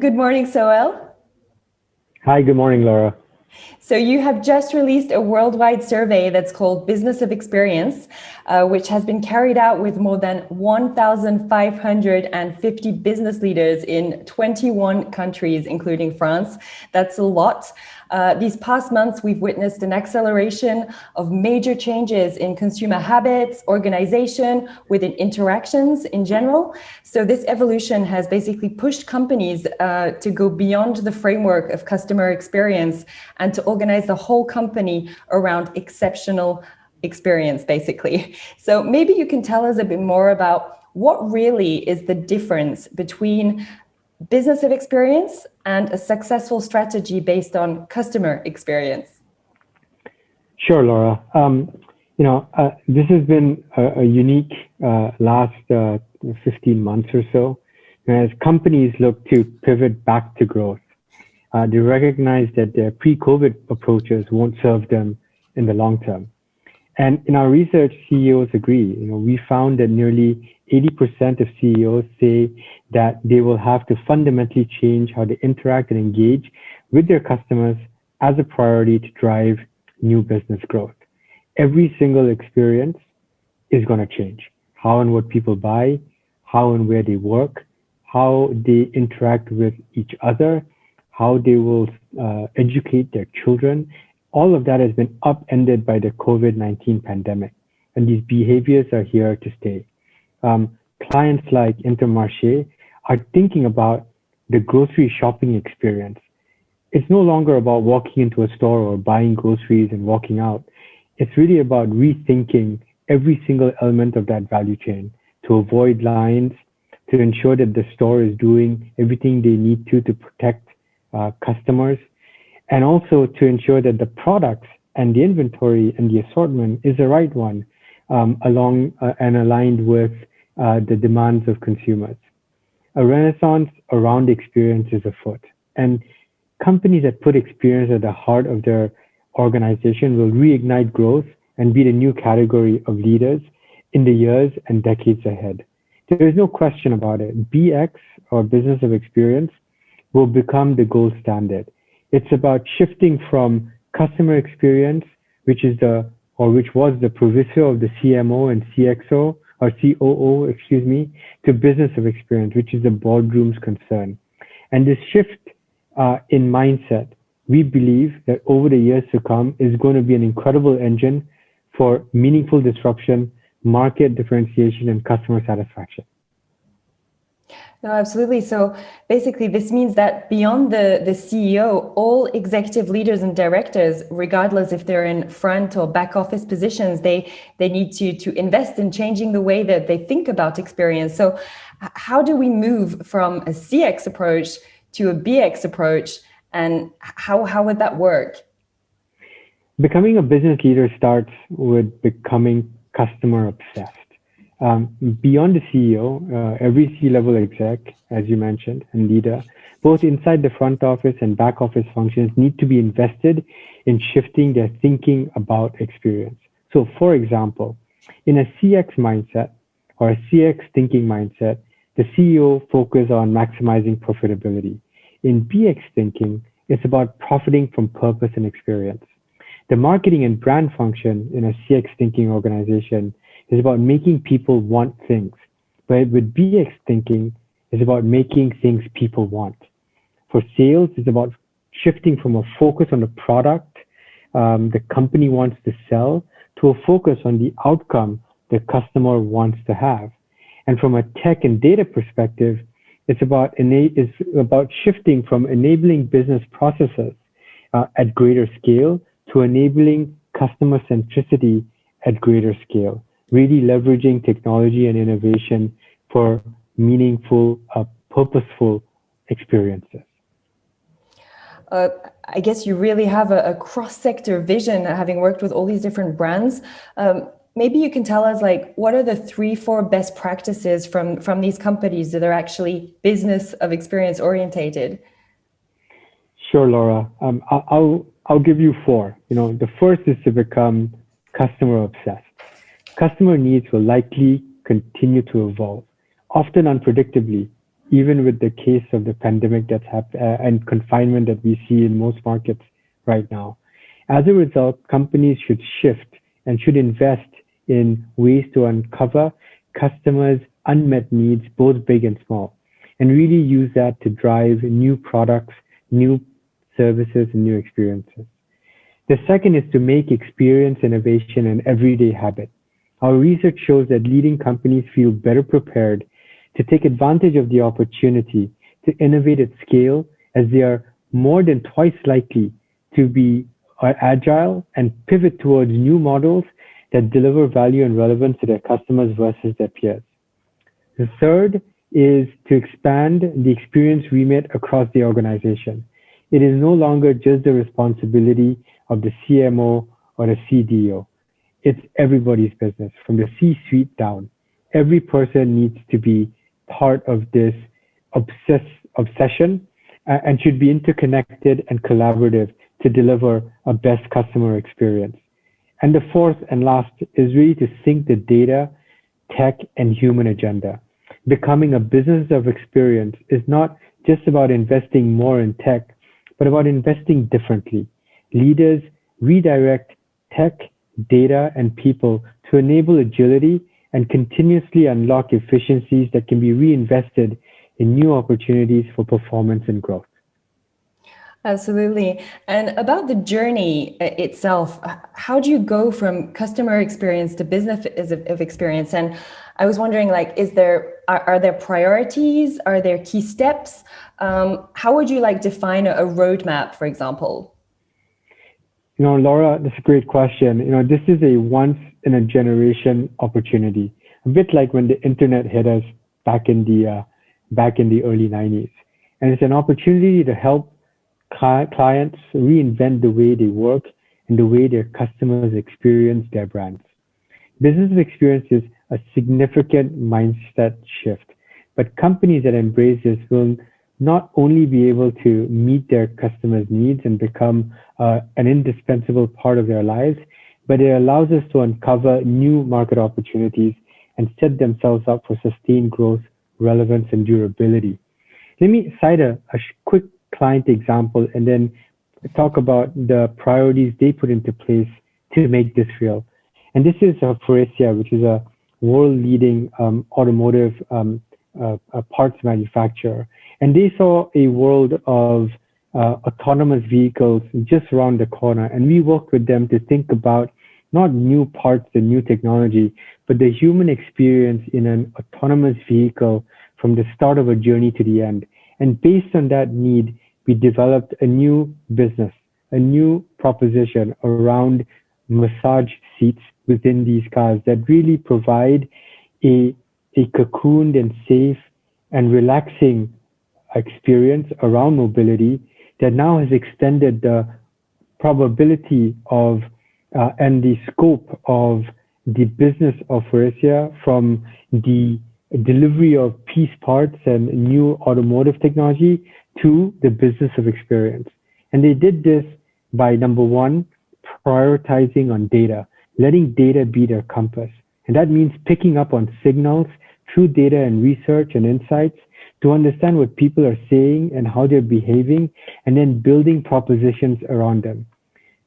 Good morning, Soel. Hi, good morning, Laura. So you have just released a worldwide survey that's called Business of Experience, which has been carried out with more than 1,550 business leaders in 21 countries, including France. That's a lot. These past months, we've witnessed an acceleration of major changes in consumer habits, organization, within interactions in general. So this evolution has basically pushed companies to go beyond the framework of customer experience and to organize the whole company around exceptional experience, basically. So maybe you can tell us a bit more about what really is the difference between business of experience and a successful strategy based on customer experience. Sure, Laura. This has been a unique last 15 months or so. As companies look to pivot back to growth, they recognize that their pre-COVID approaches won't serve them in the long term. And in our research, CEOs agree. We found that nearly 80% of CEOs say that they will have to fundamentally change how they interact and engage with their customers as a priority to drive new business growth. Every single experience is going to change. How and what people buy, how and where they work, how they interact with each other, how they will educate their children. All of that has been upended by the COVID-19 pandemic, and these behaviors are here to stay. Clients like Intermarché are thinking about the grocery shopping experience. It's no longer about walking into a store or buying groceries and walking out. It's really about rethinking every single element of that value chain to avoid lines, to ensure that the store is doing everything they need to protect customers, and also to ensure that the products and the inventory and the assortment is the right one along and aligned with the demands of consumers. A renaissance around experience is afoot, and companies that put experience at the heart of their organization will reignite growth and be the new category of leaders in the years and decades ahead. There is no question about it. BX, or business of experience, will become the gold standard. It's about shifting from customer experience, which was the proviso of the CMO and CXO or COO, to business of experience, which is the boardroom's concern. And this shift in mindset, we believe that over the years to come is going to be an incredible engine for meaningful disruption, market differentiation, and customer satisfaction. No, absolutely. So basically, this means that beyond the CEO, all executive leaders and directors, regardless if they're in front or back office positions, they need to invest in changing the way that they think about experience. So how do we move from a CX approach to a BX approach, and how would that work? Becoming a business leader starts with becoming customer obsessed. Beyond the CEO, every C-level exec, as you mentioned, and leader, both inside the front office and back office functions, need to be invested in shifting their thinking about experience. So, for example, in a CX mindset or a CX thinking mindset, the CEO focuses on maximizing profitability. In BX thinking, it's about profiting from purpose and experience. The marketing and brand function in a CX thinking organization is about making people want things, but with BX thinking, it's about making things people want. For sales, it's about shifting from a focus on the product the company wants to sell to a focus on the outcome the customer wants to have. And from a tech and data perspective, it's about shifting from enabling business processes at greater scale to enabling customer centricity at greater scale, really leveraging technology and innovation for meaningful, purposeful experiences. I guess you really have a cross-sector vision, having worked with all these different brands. Maybe you can tell us, what are the 3-4 best practices from these companies that are actually business of experience orientated? Sure, Laura. I'll give you 4. The first is to become customer obsessed. Customer needs will likely continue to evolve, often unpredictably, even with the case of the pandemic that's happened and confinement that we see in most markets right now. As a result, companies should shift and should invest in ways to uncover customers' unmet needs, both big and small, and really use that to drive new products, new services, and new experiences. The second is to make experience innovation an everyday habit. Our research shows that leading companies feel better prepared to take advantage of the opportunity to innovate at scale, as they are more than twice likely to be agile and pivot towards new models that deliver value and relevance to their customers versus their peers. The third is to expand the experience remit across the organization. It is no longer just the responsibility of the CMO or the CDO. It's everybody's business, from the C-suite down. Every person needs to be part of this obsession and should be interconnected and collaborative to deliver a best customer experience. And the fourth and last is really to sync the data, tech, and human agenda. Becoming a business of experience is not just about investing more in tech, but about investing differently. Leaders redirect tech, data, and people to enable agility and continuously unlock efficiencies that can be reinvested in new opportunities for performance and growth. Absolutely. And about the journey itself, how do you go from customer experience to business of experience? And I was wondering, like, are there priorities? Are there key steps? How would you define a roadmap, for example? Laura, that's a great question. This is a once in a generation opportunity, a bit like when the internet hit us back in the early 90s. And it's an opportunity to help clients reinvent the way they work and the way their customers experience their brands. Business of experience is a significant mindset shift, but companies that embrace this will not only be able to meet their customers' needs and become an indispensable part of their lives, but it allows us to uncover new market opportunities and set themselves up for sustained growth, relevance, and durability. Let me cite a quick client example and then talk about the priorities they put into place to make this real. And this is Faurecia, which is a world-leading automotive parts manufacturer. And they saw a world of autonomous vehicles just around the corner. And we worked with them to think about not new parts and new technology, but the human experience in an autonomous vehicle from the start of a journey to the end. And based on that need, we developed a new business, a new proposition around massage seats within these cars that really provide a cocooned and safe and relaxing experience around mobility that now has extended the probability of and the scope of the business of Faurecia from the delivery of piece parts and new automotive technology to the business of experience. And they did this by, number one, prioritizing on data, letting data be their compass. And that means picking up on signals through data and research and insights to understand what people are saying and how they're behaving, and then building propositions around them.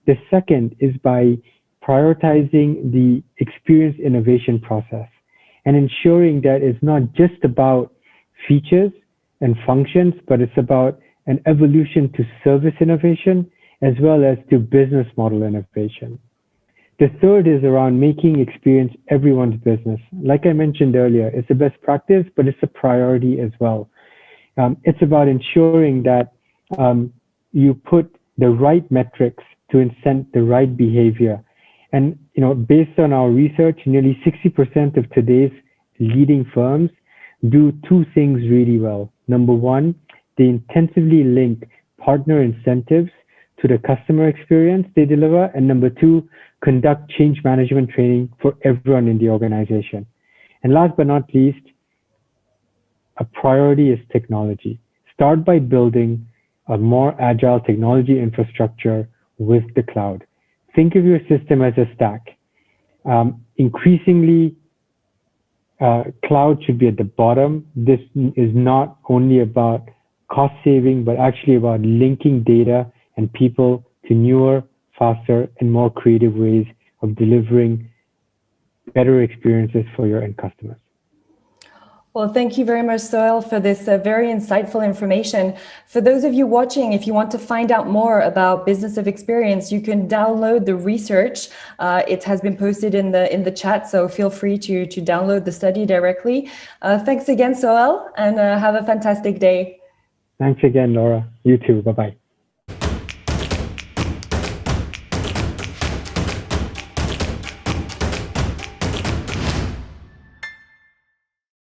The second is by prioritizing the experience innovation process and ensuring that it's not just about features and functions, but it's about an evolution to service innovation as well as to business model innovation. The third is around making experience everyone's business. Like I mentioned earlier, it's a best practice, but it's a priority as well. It's about ensuring that you put the right metrics to incent the right behavior. And based on our research, nearly 60% of today's leading firms do two things really well. Number one, they intensively link partner incentives to the customer experience they deliver. And number two, conduct change management training for everyone in the organization. And last but not least, a priority is technology. Start by building a more agile technology infrastructure with the cloud. Think of your system as a stack. Increasingly, cloud should be at the bottom. This is not only about cost saving, but actually about linking data and people to newer, faster, and more creative ways of delivering better experiences for your end customers. Well, thank you very much, Sohail, for this very insightful information. For those of you watching, if you want to find out more about Business of Experience, you can download the research. It has been posted in the chat, so feel free to download the study directly. Thanks again, Sohail, and have a fantastic day. Thanks again, Laura. You too. Bye-bye.